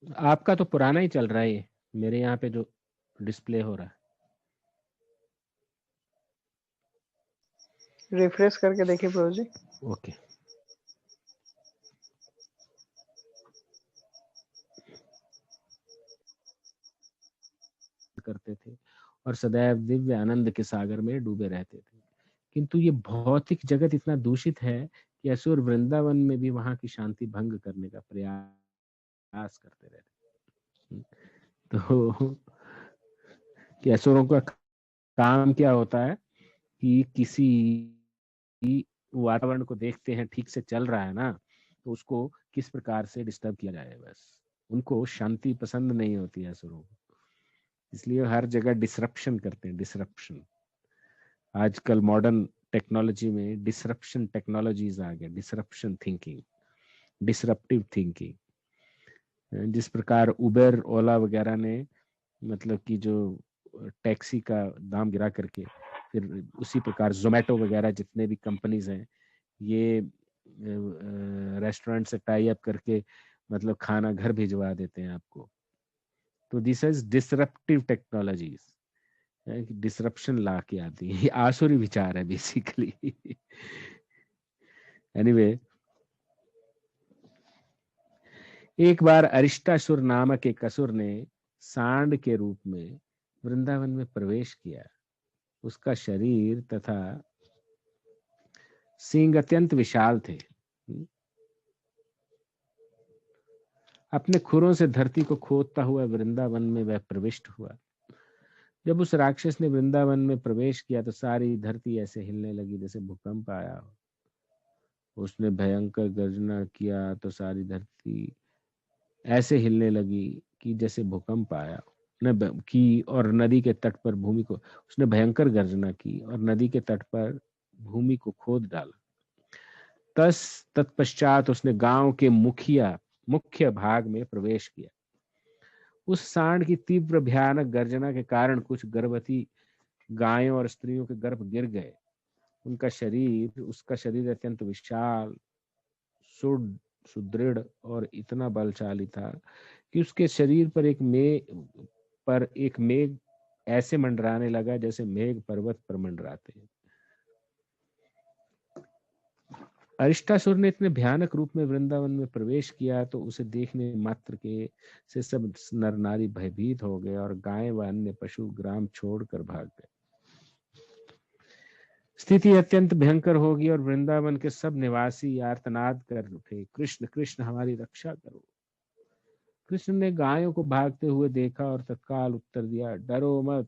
आपका तो पुराना ही चल रहा है, ये मेरे यहाँ पे जो डिस्प्ले हो रहा है। रिफ्रेश करके देखिए प्रभु जी। ओके। करते थे और सदैव दिव्य आनंद के सागर में डूबे रहते थे, किंतु ये भौतिक जगत इतना दूषित है कि असुर वृंदावन में भी वहां की शांति भंग करने का प्रयास करते रहते। तो कि असुरों का काम क्या होता है कि किसी वातावरण को देखते हैं ठीक से चल रहा है ना, तो उसको किस प्रकार से डिस्टर्ब किया जाए, बस उनको शांति पसंद नहीं होती है असुरों को, इसलिए हर जगह डिसरप्शन करते हैं। डिसरप्शन आजकल मॉडर्न टेक्नोलॉजी में डिसरप्शन टेक्नोलॉजीज आ गया, डिसरप्शन थिंकिंग, डिसरप्टिव थिंकिंग। जिस प्रकार उबेर ओला वगैरह ने मतलब कि जो टैक्सी का दाम गिरा करके, फिर उसी प्रकार जोमेटो वगैरह जितने भी कंपनीज हैं ये रेस्टोरेंट से टाई अप करके मतलब खाना घर भिजवा देते हैं आपको। तो this is disruptive technologies, disruption ला के आती है। ये आसुरी विचार है बेसिकली। एनीवे, एक बार अरिष्टासुर नामक एक असुर ने सांड के रूप में वृंदावन में प्रवेश किया। उसका शरीर तथा सींग अत्यंत विशाल थे। अपने खुरों से धरती को खोदता हुआ वृंदावन में वह प्रविष्ट हुआ। जब उस राक्षस ने वृंदावन में प्रवेश किया तो सारी धरती ऐसे हिलने लगी जैसे भूकंप आया हो। उसने भयंकर गर्जना किया तो सारी धरती ऐसे हिलने लगी कि जैसे भूकंप आया की, और नदी के तट पर भूमि को उसने भयंकर गर्जना की और नदी के तट पर भूमि को खोद डाला। तत्पश्चात उसने गांव के मुख्य भाग में प्रवेश किया। उस सांड की तीव्र भयानक गर्जना के कारण कुछ गर्भवती गायों और स्त्रियों के गर्भ गिर गए। उसका शरीर अत्यंत विशाल, सुदृढ़ और इतना बलशाली था कि उसके शरीर पर एक मेघ ऐसे मंडराने लगा जैसे मेघ पर्वत पर मंडराते हैं। अरिष्टासुर ने इतने भयानक रूप में वृंदावन में प्रवेश किया तो उसे देखने मात्र के से सब नर नारी भयभीत हो गए और गाय व अन्य पशु ग्राम छोड़कर भाग गए। स्थिति अत्यंत भयंकर होगी और वृंदावन के सब निवासी आर्तनाद कर उठे, कृष्ण कृष्ण हमारी रक्षा करो। कृष्ण ने गायों को भागते हुए देखा और तत्काल उत्तर दिया, डरो मत,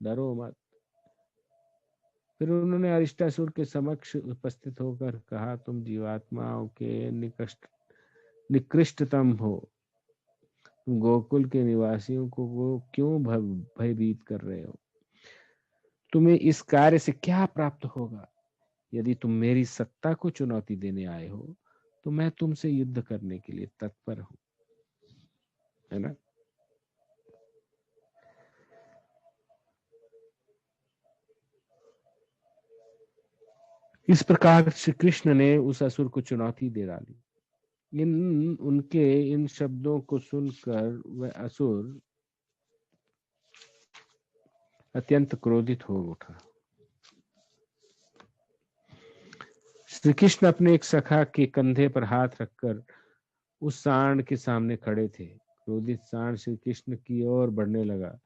डरो मत। फिर उन्होंने अरिष्टासुर के समक्ष उपस्थित होकर कहा, तुम जीवात्माओं के निकृष्टतम हो। तुम गोकुल के निवासियों को वो क्यों भयभीत कर रहे हो? तुम्हें इस कार्य से क्या प्राप्त होगा? यदि तुम मेरी सत्ता को चुनौती देने आए हो तो मैं तुमसे युद्ध करने के लिए तत्पर हूं, है ना। इस प्रकार श्री कृष्ण ने उस असुर को चुनौती दे डाली। उनके इन शब्दों को सुनकर वह असुर अत्यंत क्रोधित हो उठा। श्री कृष्ण अपने एक सखा के कंधे पर हाथ रखकर उस सांड के सामने खड़े थे। क्रोधित सांड श्री कृष्ण की ओर बढ़ने लगा।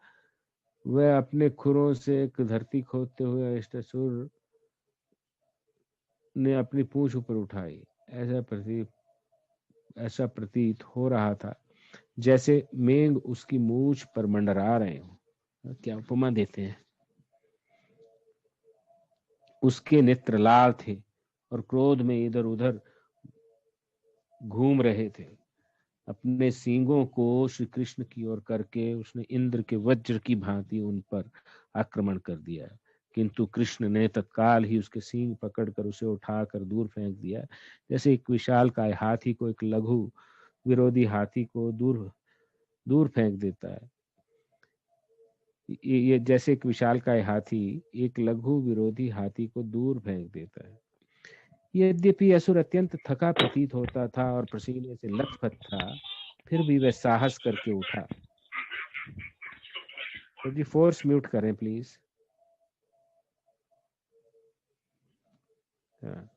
वह अपने खुरों से एक धरती खोदते हुए अरिष्टासुर ने अपनी पूंछ ऊपर उठाई। ऐसा प्रतीत हो रहा था जैसे मेघ उसकी मूछ पर मंडरा रहे हो। क्या उपमा देते हैं। उसके नेत्र लाल थे और क्रोध में इधर उधर घूम रहे थे। अपने सींगों को श्री कृष्ण की ओर करके उसने इंद्र के वज्र की भांति उन पर आक्रमण कर दिया, किंतु कृष्ण ने तत्काल ही उसके सींग पकड़कर उसे उठाकर दूर फेंक दिया, जैसे एक विशालकाय हाथी को एक लघु विरोधी हाथी को दूर दूर फेंक देता है। ये जैसे एक विशालकाय हाथी एक लघु विरोधी हाथी को दूर फेंक देता है। यद्यपि असुर अत्यंत थका प्रतीत होता था और पसीने से लथपथ था, फिर भी वह साहस करके उठा। तो जी फोर्स म्यूट करें प्लीज। हाँ।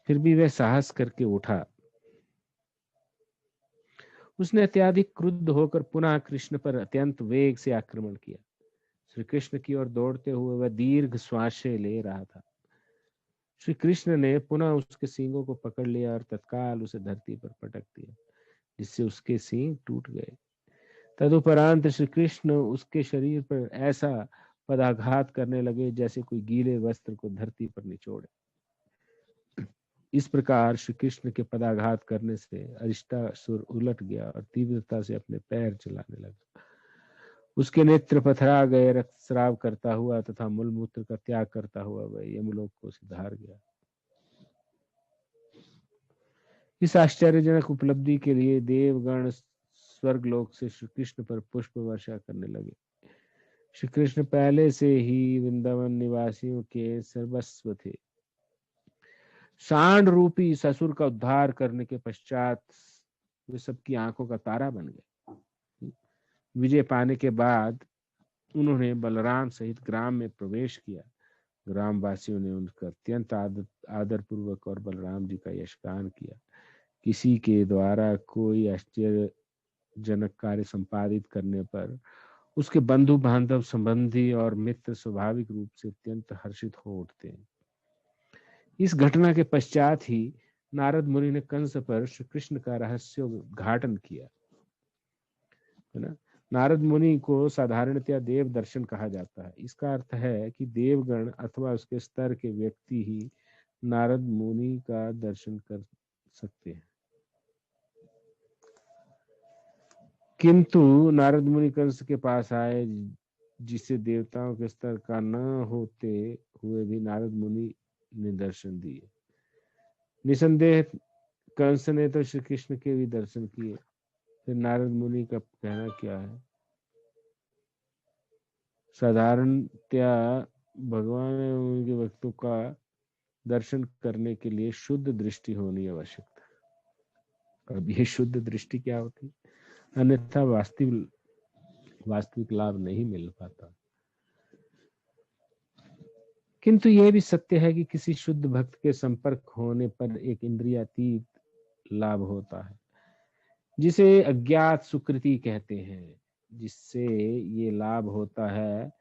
फिर भी वह साहस करके उठा। उसने अत्यधिक क्रुद्ध होकर पुनः कृष्ण पर अत्यंत वेग से आक्रमण किया। श्री कृष्ण की ओर दौड़ते हुए वह दीर्घ श्वासें ले रहा था। श्री कृष्ण ने पुनः उसके सींगों को पकड़ लिया और तत्काल उसे धरती पर पटक दिया, जिससे उसके सींग टूट गए। तदुपरांत श्री कृष्ण उसके शरीर पर ऐसा पदाघात करने लगे जैसे कोई गीले वस्त्र को धरती पर निचोड़े। इस प्रकार श्री कृष्ण के पदाघात करने से अरिष्टासुर उलट गया और तीव्रता से अपने पैर चलाने लगा। उसके नेत्र पथरा गए, रक्तस्राव करता हुआ तथा मूलमूत्र का त्याग करता हुआ वह यमलोक को सिधार गया। इस आश्चर्यजनक उपलब्धि के लिए देवगण स्वर्गलोक से श्री कृष्ण पर पुष्प वर्षा करने लगे। श्री कृष्ण पहले से ही वृंदावन निवासियों के सर्वस्व थे। सांड रूपी ससुर का उद्धार करने के पश्चात वे सबकी आंखों का तारा बन गए। विजय पाने के बाद उन्होंने बलराम सहित ग्राम में प्रवेश किया। ग्रामवासियों ने उनका अत्यंत आदर पूर्वक और बलराम जी का यशगान किया। किसी के द्वारा कोई आश्चर्यजनक कार्य संपादित करने पर उसके बंधु बांधव, संबंधी और मित्र स्वाभाविक रूप से अत्यंत हर्षित हो उठते हैं। इस घटना के पश्चात ही नारद मुनि ने कंस पर श्री कृष्ण का रहस्योद्घाटन किया, है ना। नारद मुनि को साधारणतया देव दर्शन कहा जाता है। इसका अर्थ है कि देवगण अथवा उसके स्तर के व्यक्ति ही नारद मुनि का दर्शन कर सकते हैं। किंतु नारद मुनि कंस के पास आए, जिसे देवताओं के स्तर का न होते हुए भी नारद मुनि ने दर्शन दिए। निसंदेह कंस ने तो श्री कृष्ण के भी दर्शन किए, फिर नारद मुनि का कहना क्या है। साधारणतया भगवान एवं उनके भक्तों का दर्शन करने के लिए शुद्ध दृष्टि होनी आवश्यक है। अब ये शुद्ध दृष्टि क्या होती, अन्यथा वास्तविक लाभ नहीं मिल पाता। किंतु यह भी सत्य है कि किसी शुद्ध भक्त के संपर्क होने पर एक इंद्रियातीत लाभ होता है, जिसे अज्ञात सुकृति कहते हैं। जिससे ये लाभ होता है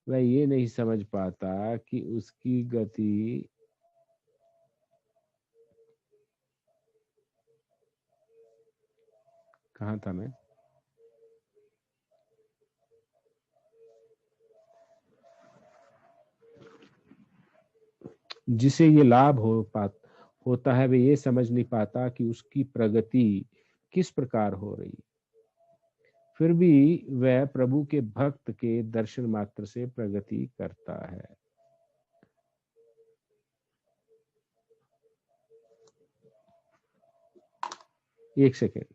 वह ये नहीं समझ पाता कि उसकी गति कहाँ था मैं जिसे ये लाभ होता है वह ये समझ नहीं पाता कि उसकी प्रगति किस प्रकार हो रही। फिर भी वह प्रभु के भक्त के दर्शन मात्र से प्रगति करता है। एक सेकेंड।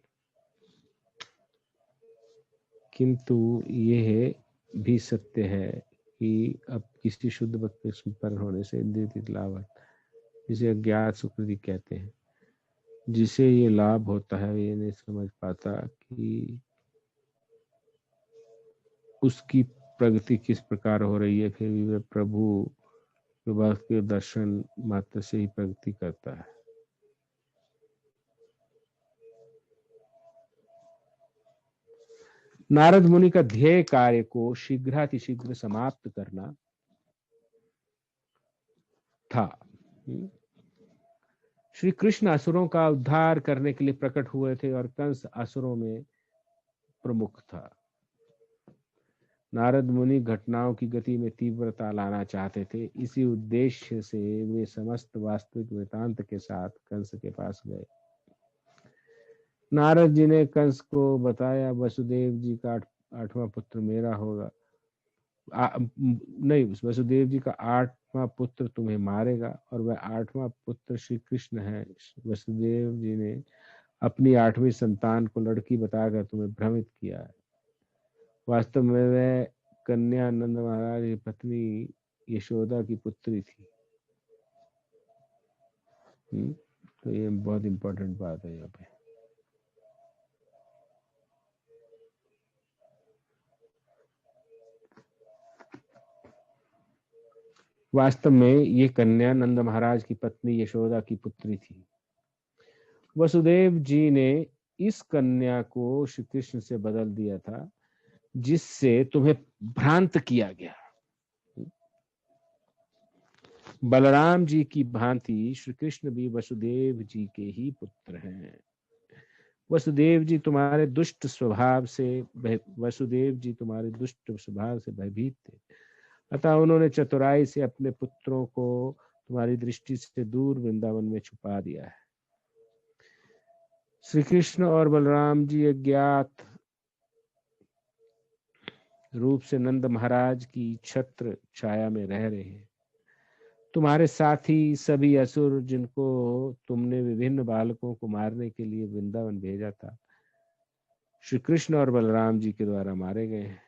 किंतु यह भी सत्य है कि अब किसी शुद्ध भक्त के संपर्क होने से इंद्रिय लाभ है, जिसे अज्ञात सुकृति कहते हैं। जिसे ये लाभ होता है ये नहीं समझ पाता कि उसकी प्रगति किस प्रकार हो रही है। फिर भी वह प्रभु के दर्शन मात्र से ही प्रगति करता है। नारद मुनि का ध्येय कार्य को शीघ्रातिशीघ्र समाप्त करना था। श्री कृष्ण असुरों का उद्धार करने के लिए प्रकट हुए थे और कंस असुरों में प्रमुख था। नारद मुनि घटनाओं की गति में तीव्रता लाना चाहते थे। इसी उद्देश्य से वे समस्त वास्तविक वृतांत के साथ कंस के पास गए। नारद जी ने कंस को बताया, वसुदेव जी का आठवां पुत्र मेरा होगा। नहीं, वसुदेव जी का आठवां पुत्र तुम्हें मारेगा और वह आठवां पुत्र श्री कृष्ण है। वसुदेव जी ने अपनी आठवीं संतान को लड़की बताकर तुम्हें भ्रमित किया है। वास्तव में वह कन्या नंद महाराज की पत्नी यशोदा की पुत्री थी। तो ये बहुत इंपॉर्टेंट बात है यहाँ पे। वास्तव में ये कन्या नंद महाराज की पत्नी यशोदा की पुत्री थी। वसुदेव जी ने इस कन्या को श्री कृष्ण से बदल दिया था, जिससे तुम्हें भ्रांत किया गया। बलराम जी की भांति श्री कृष्ण भी वसुदेव जी के ही पुत्र हैं। वसुदेव जी तुम्हारे दुष्ट स्वभाव से भयभीत थे, अतः उन्होंने चतुराई से अपने पुत्रों को तुम्हारी दृष्टि से दूर वृंदावन में छुपा दिया है। श्री कृष्ण और बलराम जी अज्ञात रूप से नंद महाराज की छत्र छाया में रह रहे हैं। तुम्हारे साथी सभी असुर, जिनको तुमने विभिन्न बालकों को मारने के लिए वृंदावन भेजा था, श्री कृष्ण और बलराम जी के द्वारा मारे गए हैं।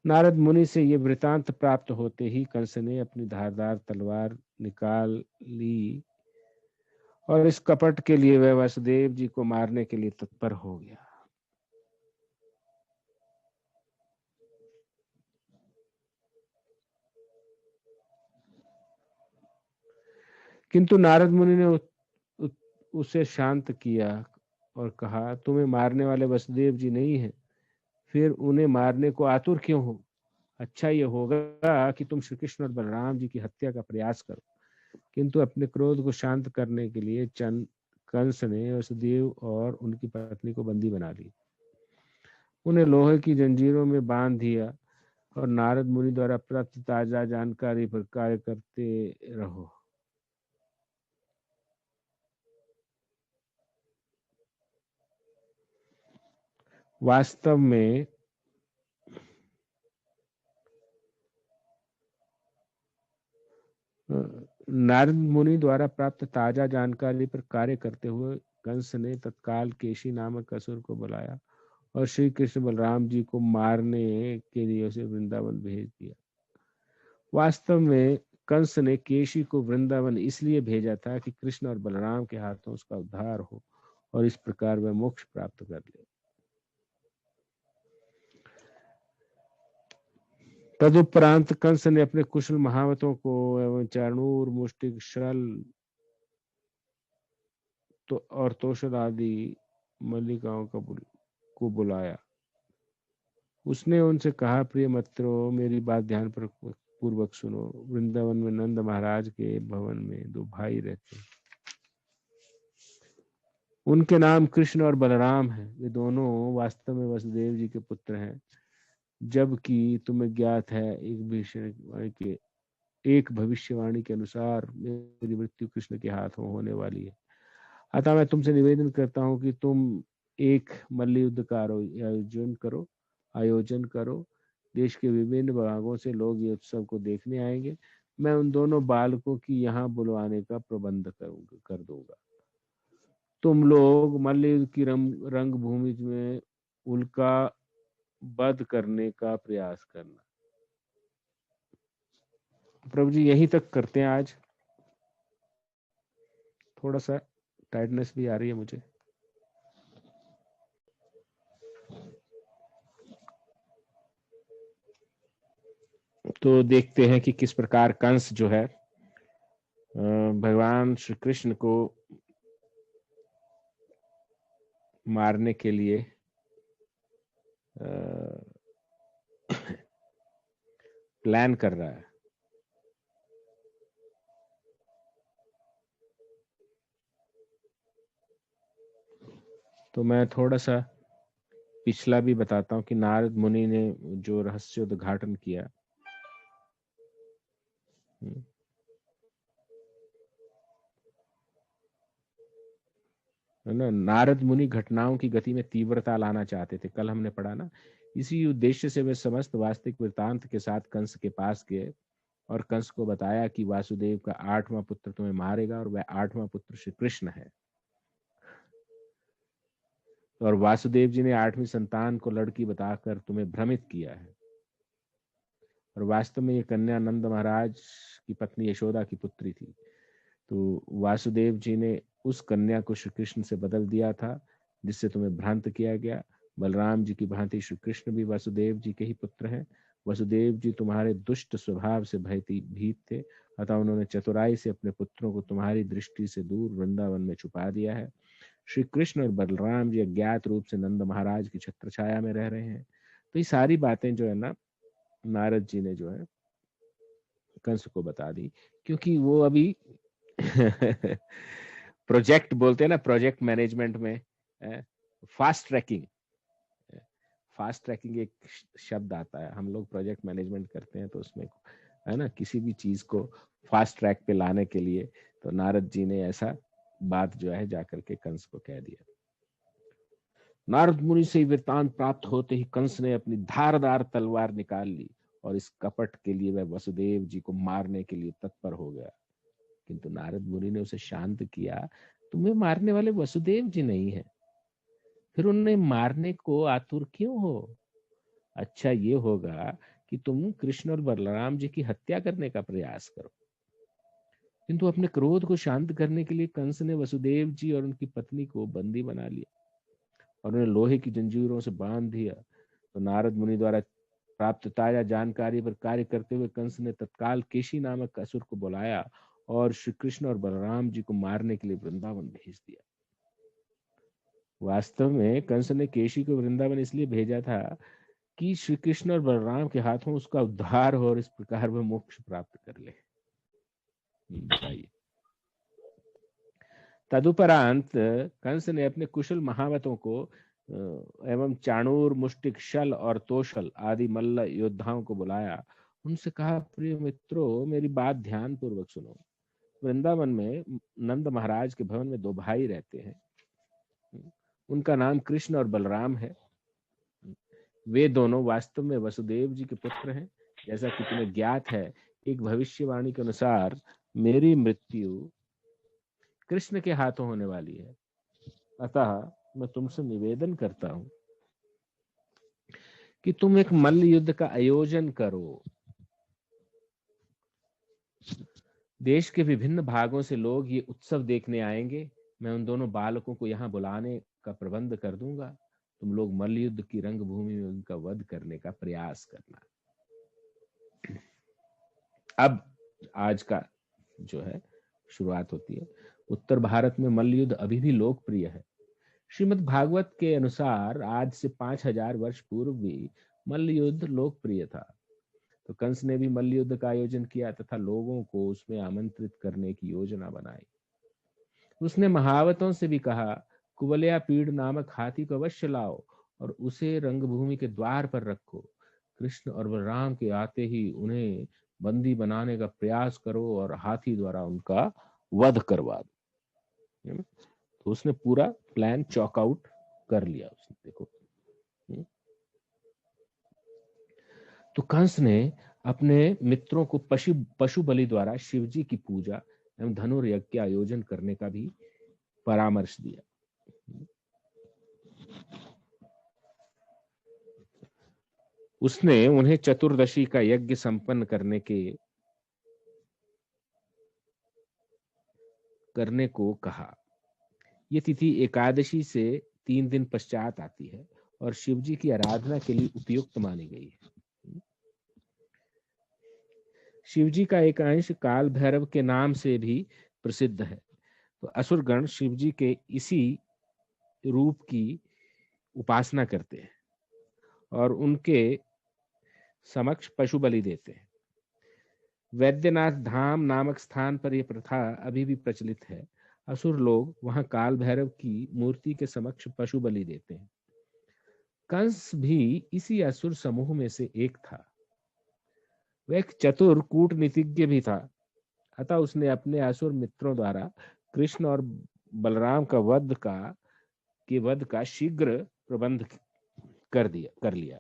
नारद मुनि से ये वृतांत प्राप्त होते ही कंस ने अपनी धारदार तलवार निकाल ली और इस कपट के लिए वह वसुदेव जी को मारने के लिए तत्पर हो गया। किंतु नारद मुनि ने उसे शांत किया और कहा, तुम्हें मारने वाले वसुदेव जी नहीं है, फिर उन्हें मारने को आतुर क्यों हो? अच्छा ये होगा कि तुम श्री कृष्ण और बलराम जी की हत्या का प्रयास करो। किंतु अपने क्रोध को शांत करने के लिए कंस ने वसुदेव और उनकी पत्नी को बंदी बना ली, उन्हें लोहे की जंजीरों में बांध दिया और नारद मुनि द्वारा प्राप्त ताजा जानकारी पर कार्य करते रहो। वास्तव में नारद मुनि द्वारा प्राप्त ताजा जानकारी पर कार्य करते हुए कंस ने तत्काल केशी नामक असुर को बुलाया और श्री कृष्ण बलराम जी को मारने के लिए उसे वृंदावन भेज दिया। वास्तव में कंस ने केशी को वृंदावन इसलिए भेजा था कि कृष्ण और बलराम के हाथों उसका उद्धार हो और इस प्रकार वह मोक्ष प्राप्त कर ले। तदुपरांत कंस ने अपने कुशल महावतों को एवं चाणूर, मुष्टिक, शल और तोषद आदि मल्लिकाओं को बुलाया। उसने उनसे कहा, प्रिय मित्रों, मेरी बात ध्यान पूर्वक सुनो। वृंदावन में नंद महाराज के भवन में दो भाई रहते हैं। उनके नाम कृष्ण और बलराम हैं। वे दोनों वास्तव में वसुदेव जी के पुत्र हैं, जबकि तुम्हें ज्ञात है एक भविष्यवाणी के अनुसार मेरी मृत्यु कृष्ण के हाथों होने वाली है। अतः मैं तुमसे निवेदन करता हूँ कि तुम एक मल्ल युद्ध का आयोजन करो। देश के विभिन्न भागों से लोग ये उत्सव को देखने आएंगे। मैं उन दोनों बालकों की यहाँ बुलवाने का प्रबंध कर दूंगा। तुम लोग मल्ल युद्ध की रंगभूमि में उल्का वध करने का प्रयास करना। प्रभु जी यहीं तक करते हैं आज। थोड़ा सा टायर्डनेस भी आ रही है मुझे। तो देखते हैं कि किस प्रकार कंस जो है भगवान श्री कृष्ण को मारने के लिए प्लान कर रहा है। तो मैं थोड़ा सा पिछला भी बताता हूँ कि नारद मुनि ने जो रहस्योद्घाटन किया। ना, नारद मुनि घटनाओं की गति में तीव्रता लाना चाहते थे। कल हमने पढ़ा ना, इसी उद्देश्य से वे समस्त वास्तविक वृत्तांत के साथ कंस के पास गए और कंस को बताया कि वासुदेव का 8वां पुत्र तुम्हें मारेगा और वह 8वां पुत्र श्री कृष्ण है। और वासुदेव जी ने 8वीं संतान को लड़की बताकर तुम्हें भ्रमित किया है और वास्तव में ये कन्या नंद महाराज की पत्नी यशोदा की पुत्री थी। तो वासुदेव जी ने उस कन्या को श्री कृष्ण से बदल दिया था, जिससे तुम्हें भ्रांत किया गया। बलराम जी की भांति श्री कृष्ण भी वासुदेव जी के ही पुत्र हैं। वसुदेव जी तुम्हारे दुष्ट स्वभाव से भीत थे, अतः उन्होंने चतुराई से अपने पुत्रों को तुम्हारी दृष्टि से दूर वृंदावन में छुपा दिया है। श्री कृष्ण और बलराम जी अज्ञात रूप से नंद महाराज की छत्र छाया में रह रहे हैं। तो ये सारी बातें जो है ना, नारद जी ने जो है कंस को बता दी, क्योंकि वो अभी प्रोजेक्ट बोलते हैं ना, प्रोजेक्ट मैनेजमेंट में फास्ट ट्रैकिंग, फास्ट ट्रैकिंग एक शब्द आता है। हम लोग प्रोजेक्ट मैनेजमेंट करते हैं तो उसमें है ना, किसी भी चीज को फास्ट ट्रैक पे लाने के लिए, तो नारद जी ने ऐसा बात जो है जाकर के कंस को कह दिया। नारद मुनि से वृत्तांत प्राप्त होते ही कंस ने अपनी धारदार तलवार निकाल ली और इस कपट के लिए वह वसुदेव जी को मारने के लिए तत्पर हो गया। किंतु नारद मुनि ने उसे शांत किया, तुम्हें मारने वाले वसुदेव जी नहीं है, फिर उन्हें मारने को आतुर क्यों हो? अच्छा ये होगा कि तुम कृष्ण और बलराम जी की हत्या करने का प्रयास करो। किंतु अपने क्रोध को शांत करने के लिए कंस ने वसुदेव जी और उनकी पत्नी को बंदी बना लिया और उन्हें लोहे की जंजीरों से बांध दिया। तो नारद मुनि द्वारा प्राप्त ताजा जानकारी पर कार्य करते हुए कंस ने तत्काल केशी नामक असुर को बुलाया और श्री कृष्ण और बलराम जी को मारने के लिए वृंदावन भेज दिया। वास्तव में कंस ने केशी को वृंदावन इसलिए भेजा था कि श्री कृष्ण और बलराम के हाथों उसका उद्धार हो और इस प्रकार वह मोक्ष प्राप्त कर ले। बताइए। तदुपरांत कंस ने अपने कुशल महावतों को एवं चाणूर, मुष्टिक, शल और तोशल आदि मल्ल योद्धाओं को बुलाया। उनसे कहा, प्रिय मित्रों, मेरी बात ध्यान पूर्वक सुनो। वृंदावन में नंद महाराज के भवन में दो भाई रहते हैं। उनका नाम कृष्ण और बलराम है। वे दोनों वास्तव में वसुदेव जी के पुत्र हैं। जैसा कि तुम्हें ज्ञात है, एक भविष्यवाणी के अनुसार मेरी मृत्यु कृष्ण के हाथों होने वाली है। अतः मैं तुमसे निवेदन करता हूं कि तुम एक मल्ल युद्ध का आयोजन करो। देश के विभिन्न भागों से लोग ये उत्सव देखने आएंगे। मैं उन दोनों बालकों को यहाँ बुलाने का प्रबंध कर दूंगा। तुम लोग मल्ल युद्ध की रंगभूमि में उनका वध करने का प्रयास करना। अब आज का जो है शुरुआत होती है। उत्तर भारत में मल्ल युद्ध अभी भी लोकप्रिय है। श्रीमद् भागवत के अनुसार आज से 5000 वर्ष पूर्व भी मल्ल युद्ध लोकप्रिय था। तो कंस ने भी मल्ल युद्ध का आयोजन किया तथा लोगों को उसमें आमंत्रित करने की योजना बनाई। उसने महावतों से भी कहा, कुवलया पीड़ नामक हाथी को अवश्य लाओ और उसे रंगभूमि के द्वार पर रखो। कृष्ण और बलराम के आते ही उन्हें बंदी बनाने का प्रयास करो और हाथी द्वारा उनका वध करवा दो। तो उसने पूरा प्लान चॉक आउट कर लिया उसने। देखो, तो कंस ने अपने मित्रों को पशु बलि द्वारा शिवजी की पूजा एवं धनुर्यज्ञ के आयोजन करने का भी परामर्श दिया। उसने उन्हें चतुर्दशी का यज्ञ संपन्न करने को कहा। यह तिथि एकादशी से 3 दिन पश्चात आती है और शिवजी की आराधना के लिए उपयुक्त मानी गई है। शिवजी का एक अंश काल भैरव के नाम से भी प्रसिद्ध है। तो असुरगण शिवजी के इसी रूप की उपासना करते हैं और उनके समक्ष पशु बलि देते हैं। वैद्यनाथ धाम नामक स्थान पर यह प्रथा अभी भी प्रचलित है। असुर लोग वहां काल भैरव की मूर्ति के समक्ष पशु बलि देते हैं। कंस भी इसी असुर समूह में से एक था। वह एक चतुर कूटनीतिज्ञ भी था। अतः उसने अपने असुर मित्रों द्वारा कृष्ण और बलराम का वध का शीघ्र प्रबंध कर लिया।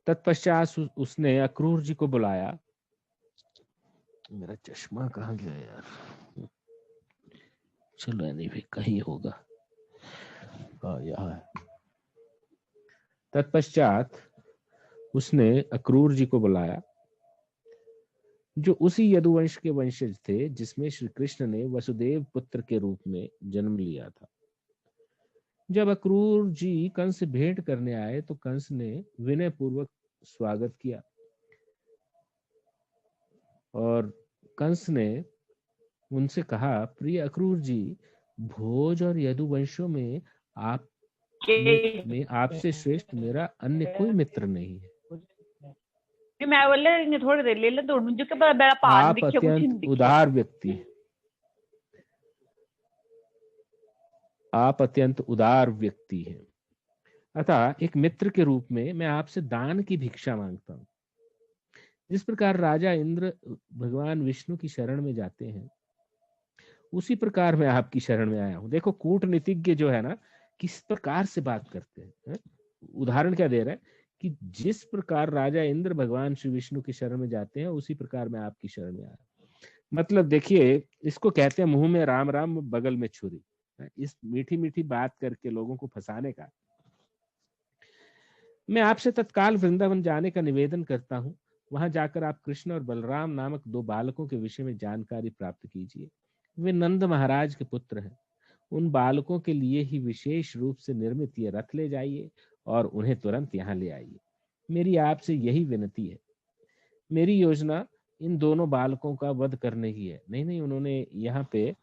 तत्पश्चात उसने अक्रूर जी को बुलाया। मेरा चश्मा कहाँ गया यार? चलो एनीवे, कहीं होगा। यहाँ है। तत्पश्चात उसने अक्रूर जी को बुलाया, जो उसी यदुवंश के वंशज थे जिसमें श्री कृष्ण ने वसुदेव पुत्र के रूप में जन्म लिया था। जब अक्रूर जी कंस से भेंट करने आए तो कंस ने विनय पूर्वक स्वागत किया और कंस ने उनसे कहा, प्रिय अक्रूर जी, भोज और यदुवंशों में आप में आपसे श्रेष्ठ मेरा अन्य कोई मित्र नहीं है। मैं बोले थोड़ी देर ले ले तो मुझे क्या पता, मेरा पाद आप दिखे, कुछ नहीं अत्यंत दिखे। उदार व्यक्ति हैं। आप अत्यंत उदार व्यक्ति हैं, अतः एक मित्र के रूप में मैं आपसे दान की भिक्षा मांगता हूँ। जिस प्रकार राजा इंद्र भगवान विष्णु की शरण में जाते हैं, उसी प्रकार मैं आपकी शरण में आया हूँ। देखो कूटनीतिज्ञ जो है ना, किस प्रकार से बात करते हैं, है? उदाहरण क्या दे रहा है कि जिस प्रकार राजा इंद्र भगवान श्री विष्णु की शरण में जाते हैं, उसी प्रकार मैं आपकी शरण में आया। मतलब देखिए, इसको कहते हैं मुंह में राम राम बगल में छुरी। इस मीठी मीठी बात करके लोगों को फंसाने का। मैं आपसे तत्काल वृंदावन जाने का निवेदन करता हूँ। वहां जाकर आप कृष्ण और बलराम नामक दो बालकों के विषय में जानकारी प्राप्त कीजिए। वे नंद महाराज के पुत्र हैं। उन बालकों के लिए ही विशेष रूप से निर्मित ये रथ ले जाइए और उन्हें तुरंत यहाँ ले आइए। मेरी आपसे यही विनती है। मेरी योजना इन दोनों बालकों का वध करने की है। नहीं, उन्होंने यहाँ पे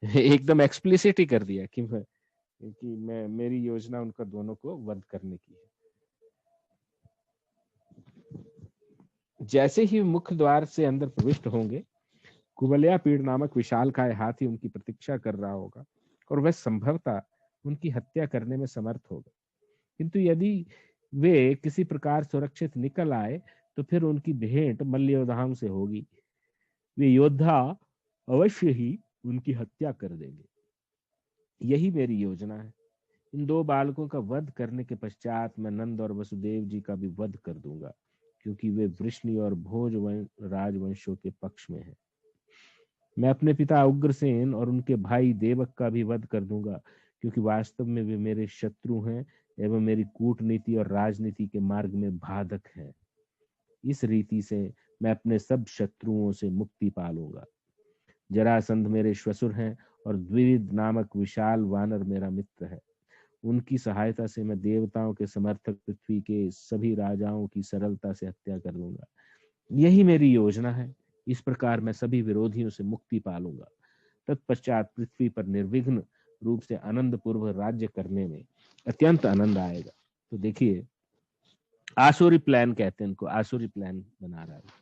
एकदम एक्सप्लिसिट ही कर दिया कि मैं मेरी योजना उनका दोनों को वध करने की है। जैसे ही मुख्य द्वार से अंदर प्रविष्ट होंगे, कुबलिया पीड़ नामक विशालकाय हाथी उनकी प्रतीक्षा कर रहा होगा और वह संभवतः उनकी हत्या करने में समर्थ होगा। किंतु यदि वे किसी प्रकार सुरक्षित निकल आए तो फिर उनकी भेंट मल्ल योद्धाओं से होगी। वे योद्धा अवश्य ही उनकी हत्या कर देंगे। यही मेरी योजना है। इन दो बालकों का वध करने के पश्चात मैं नंद और वसुदेव जी का भी वध कर दूंगा, क्योंकि वे वृष्णि और भोज राजवंशों के पक्ष में हैं। मैं अपने पिता उग्रसेन और उनके भाई देवक का भी वध कर दूंगा, क्योंकि वास्तव में वे मेरे शत्रु हैं एवं मेरी कूटनीति और राजनीति के मार्ग में बाधक हैं। इस रीति से मैं अपने सब शत्रुओं से मुक्ति पालूंगा। जरासंध मेरे श्वसुर हैं और द्विविद नामक विशाल वानर मेरा मित्र है। उनकी सहायता से मैं देवताओं के समर्थक पृथ्वी के सभी राजाओं की सरलता से हत्या कर दूंगा। यही मेरी योजना है। इस प्रकार मैं सभी विरोधियों से मुक्ति पालूंगा। तत्पश्चात पृथ्वी पर निर्विघ्न रूप से आनंद पूर्व राज्य करने में अत्यंत आनंद आएगा। तो देखिए, आसुरी प्लान कहते हैं इनको, आसुरी प्लान बना रहा है।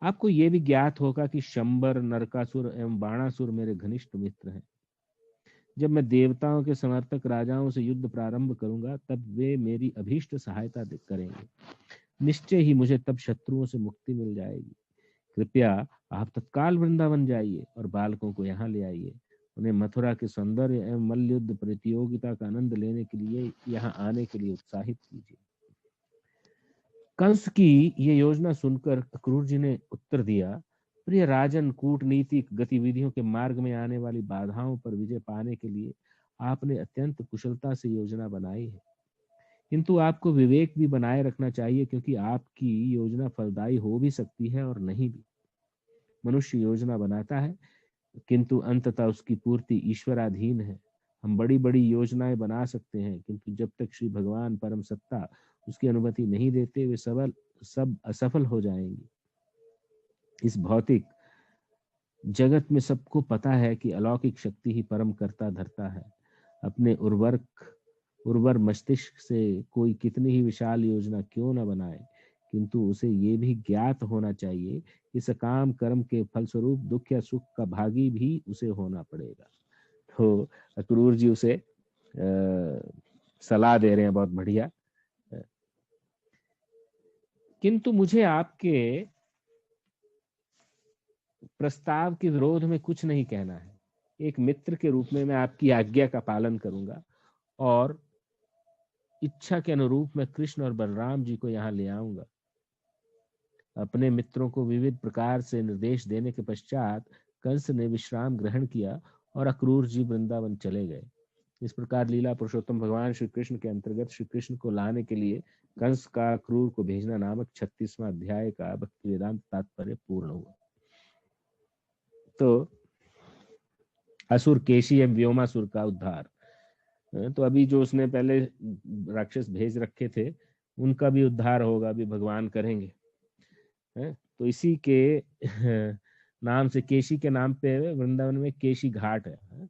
आपको यह भी ज्ञात होगा कि शंबर, नरकासुर एवं बाणासुर मेरे घनिष्ठ मित्र हैं। जब मैं देवताओं के समर्थक राजाओं से युद्ध प्रारंभ करूंगा, तब वे मेरी अभीष्ट सहायता करेंगे। निश्चय ही मुझे तब शत्रुओं से मुक्ति मिल जाएगी। कृपया आप तत्काल वृंदावन जाइए और बालकों को यहाँ ले आइए। उन्हें मथुरा के सौंदर्य एवं मल्लयुद्ध प्रतियोगिता का आनंद लेने के लिए यहाँ आने के लिए उत्साहित कीजिए। कंस की ये योजना सुनकर अक्रूर जी ने उत्तर दिया, प्रिय राजन, कूटनीतिक गतिविधियों के मार्ग में आने वाली बाधाओं पर विजय पाने के लिए आपने अत्यंत कुशलता से योजना बनाई है, किंतु आपको विवेक भी बनाए रखना चाहिए, क्योंकि आपकी योजना फलदायी हो भी सकती है और नहीं भी। मनुष्य योजना बनाता है, किंतु अंततः उसकी पूर्ति ईश्वराधीन है। हम बड़ी बड़ी योजनाएं बना सकते हैं, किंतु जब तक श्री भगवान परम सत्ता उसकी अनुमति नहीं देते, वे सब असफल हो जाएंगी। इस भौतिक जगत में सबको पता है कि अलौकिक शक्ति ही परम कर्ता धरता है। अपने उर्वर मस्तिष्क से कोई कितनी ही विशाल योजना क्यों न बनाए, किंतु उसे ये भी ज्ञात होना चाहिए कि सकाम कर्म के फलस्वरूप दुख या सुख का भागी भी उसे होना पड़ेगा। तो अक्रूर जी उसे सलाह दे रहे हैं, बहुत बढ़िया। किंतु मुझे आपके प्रस्ताव के विरोध में कुछ नहीं कहना है। एक मित्र के रूप में मैं आपकी आज्ञा का पालन करूंगा और इच्छा के अनुरूप मैं कृष्ण और बलराम जी को यहाँ ले आऊंगा। अपने मित्रों को विविध प्रकार से निर्देश देने के पश्चात कंस ने विश्राम ग्रहण किया और अक्रूर जी वृंदावन चले गए। इस प्रकार लीला पुरुषोत्तम भगवान श्री कृष्ण के अंतर्गत श्री कृष्ण को लाने के लिए कंस का क्रूर को भेजना नामक 36वां अध्याय का भक्ति वेदांत तात्पर्य पूर्ण हुआ। तो असुर केशी एवं व्योमासुर का उद्धार। तो अभी जो उसने पहले राक्षस भेज रखे थे उनका भी उद्धार होगा, अभी भगवान करेंगे। तो इसी के नाम से, केशी के नाम पे वृंदावन में केशी घाट है।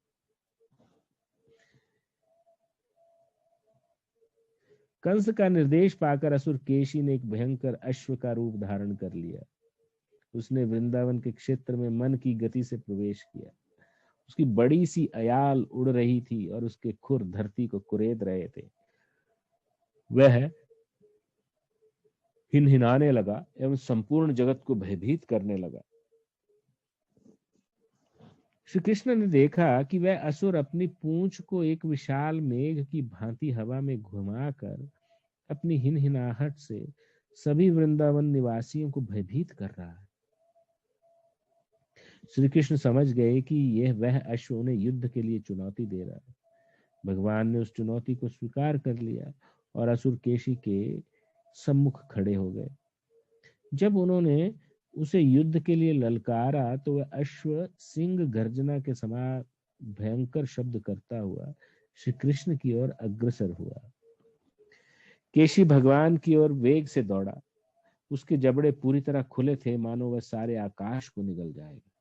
कंस का निर्देश पाकर असुर केशी ने एक भयंकर अश्व का रूप धारण कर लिया। उसने वृंदावन के क्षेत्र में मन की गति से प्रवेश किया। उसकी बड़ी सी अयाल उड़ रही थी और उसके खुर धरती को कुरेद रहे थे। वह हिनहिनाने लगा एवं संपूर्ण जगत को भयभीत करने लगा। श्री कृष्ण ने देखा कि वह असुर अपनी पूंछ को एक विशाल मेघ की भांति हवा में घुमाकर अपनी हिनहिनाहट से सभी वृंदावन निवासियों को भयभीत कर रहा है। श्री कृष्ण समझ गए कि यह वह अश्व उन्हें युद्ध के लिए चुनौती दे रहा है। भगवान ने उस चुनौती को स्वीकार कर लिया और असुर केशी के सम्मुख खड़े हो गए। जब उन्होंने उसे युद्ध के लिए ललकारा तो वह अश्व सिंह गर्जना के समान भयंकर शब्द करता हुआ श्री कृष्ण की ओर अग्रसर हुआ। केशी भगवान की ओर वेग से दौड़ा। उसके जबड़े पूरी तरह खुले थे, मानो वह सारे आकाश को निगल जाएगा।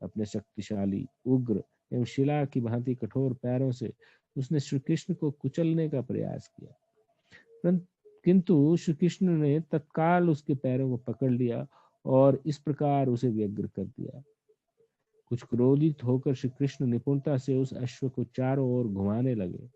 अपने शक्तिशाली, उग्र एवं शिला की भांति कठोर पैरों से उसने श्री कृष्ण को कुचलने का प्रयास किया, किंतु श्री कृष्ण ने तत्काल उसके पैरों को पकड़ लिया और इस प्रकार उसे व्यग्र कर दिया। कुछ क्रोधित होकर श्री कृष्ण निपुणता से उस अश्व को चारों ओर घुमाने लगे।